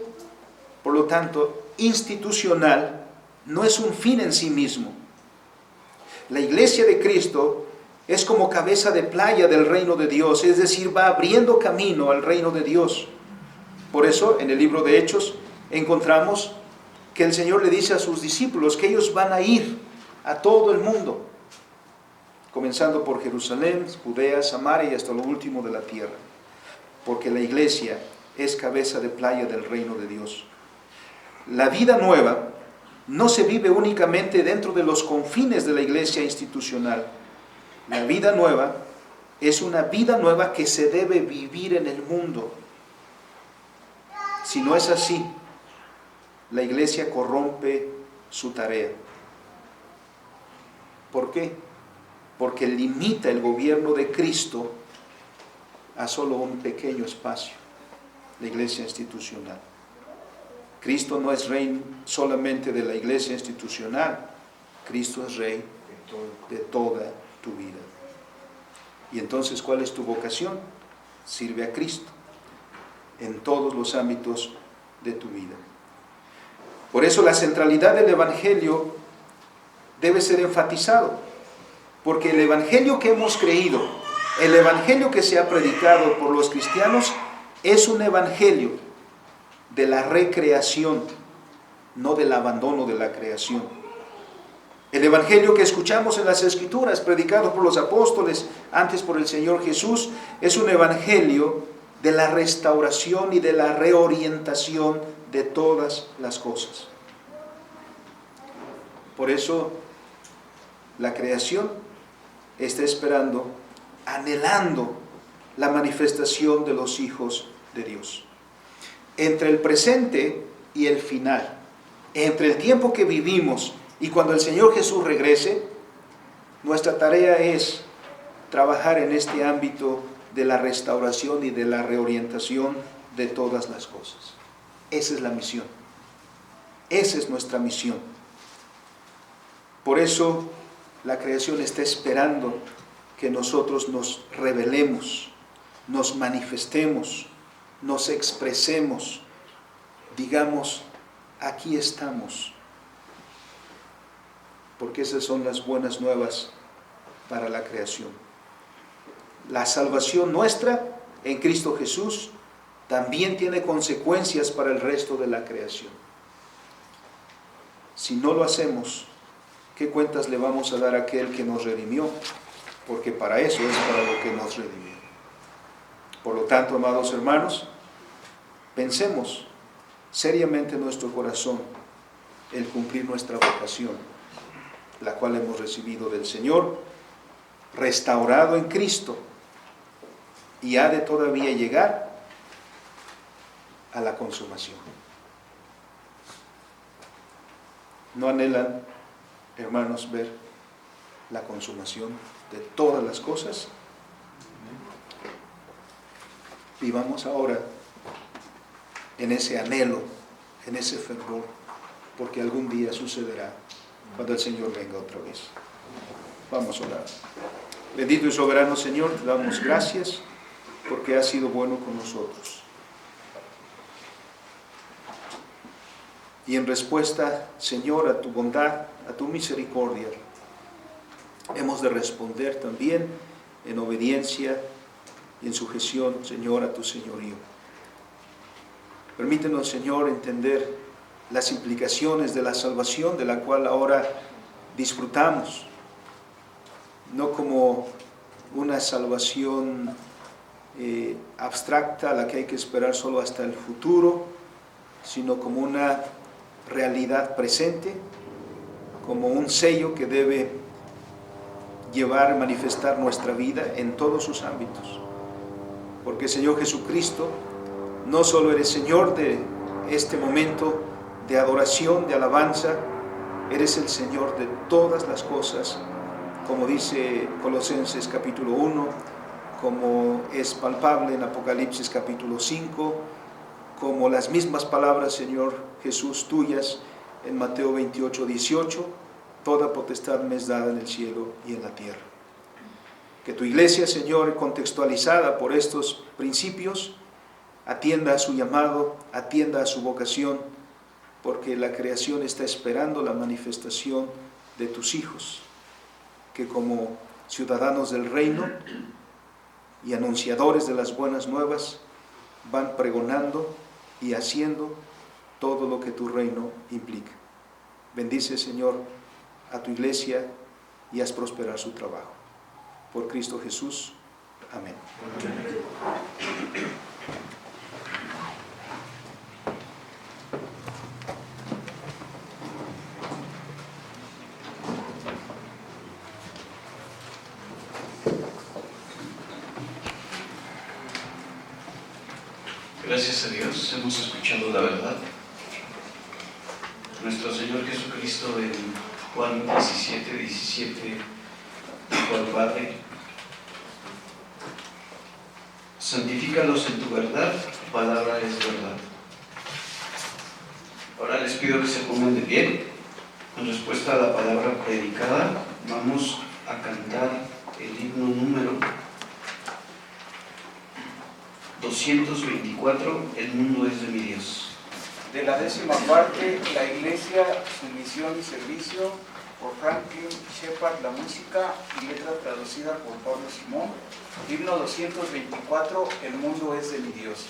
por lo tanto, institucional, no es un fin en sí mismo. La iglesia de Cristo es como cabeza de playa del reino de Dios, es decir, va abriendo camino al reino de Dios. Por eso, en el libro de Hechos, encontramos que el Señor le dice a sus discípulos que ellos van a ir a todo el mundo, comenzando por Jerusalén, Judea, Samaria y hasta lo último de la tierra, porque la iglesia es cabeza de playa del reino de Dios. La vida nueva no se vive únicamente dentro de los confines de la iglesia institucional. La vida nueva es una vida nueva que se debe vivir en el mundo. Si no es así, la iglesia corrompe su tarea. ¿Por qué? Porque limita el gobierno de Cristo a solo un pequeño espacio, la iglesia institucional. Cristo no es rey solamente de la iglesia institucional, Cristo es rey de toda tu vida. Y entonces, ¿cuál es tu vocación? Sirve a Cristo en todos los ámbitos de tu vida. Por eso la centralidad del Evangelio debe ser enfatizado, porque el Evangelio que hemos creído, el Evangelio que se ha predicado por los cristianos, es un Evangelio de la recreación, no del abandono de la creación. El Evangelio que escuchamos en las Escrituras, predicado por los apóstoles, antes por el Señor Jesús, es un Evangelio de la restauración y de la reorientación de todas las cosas. Por eso la creación está esperando, anhelando la manifestación de los hijos de Dios. Entre el presente y el final, entre el tiempo que vivimos y cuando el Señor Jesús regrese, nuestra tarea es trabajar en este ámbito de la restauración y de la reorientación de todas las cosas. Esa es la misión. Esa es nuestra misión. Por eso la creación está esperando que nosotros nos revelemos, nos manifestemos, nos expresemos, digamos, aquí estamos. Porque esas son las buenas nuevas para la creación. La salvación nuestra en Cristo Jesús también tiene consecuencias para el resto de la creación. Si no lo hacemos, ¿qué cuentas le vamos a dar a aquel que nos redimió? Porque para eso es para lo que nos redimió. Por lo tanto, amados hermanos, pensemos seriamente en nuestro corazón el cumplir nuestra vocación, la cual hemos recibido del Señor, restaurado en Cristo, y ha de todavía llegar a la consumación. ¿No anhelan, hermanos, ver la consumación de todas las cosas? Vivamos ahora en ese anhelo, en ese fervor, porque algún día sucederá cuando el Señor venga otra vez. Vamos a orar. Bendito y soberano Señor, te damos gracias porque has sido bueno con nosotros. Y en respuesta, Señor, a tu bondad, a tu misericordia, hemos de responder también en obediencia y en sujeción, Señor, a tu señorío. Permítenos, Señor, entender las implicaciones de la salvación de la cual ahora disfrutamos, no como una salvación abstracta a la que hay que esperar solo hasta el futuro, sino como una realidad presente, como un sello que debe llevar, manifestar nuestra vida en todos sus ámbitos. Porque, Señor Jesucristo, no solo eres Señor de este momento de adoración, de alabanza, eres el Señor de todas las cosas, como dice Colosenses capítulo 1, como es palpable en Apocalipsis capítulo 5, como las mismas palabras, Señor Jesús, tuyas en Mateo 28, 18, toda potestad me es dada en el cielo y en la tierra. Que tu iglesia, Señor, contextualizada por estos principios, atienda a su llamado, atienda a su vocación, porque la creación está esperando la manifestación de tus hijos, que como ciudadanos del reino y anunciadores de las buenas nuevas, van pregonando y haciendo todo lo que tu reino implica. Bendice, Señor, a tu iglesia y haz prosperar su trabajo. Por Cristo Jesús. Amén. Gracias a Dios hemos escuchado la verdad. Nuestro Señor Jesucristo en Juan 17, 17 dijo al Padre: santifícalos en tu verdad, tu palabra es verdad. Ahora les pido que se pongan de pie. En respuesta a la palabra predicada, vamos a cantar el himno número 224, El mundo es de mi Dios. De la 10ª parte, la Iglesia, su misión y servicio, por Franklin Shepard, la música y letra traducida por Pablo Simón. Himno 224, El mundo es de mi Dios.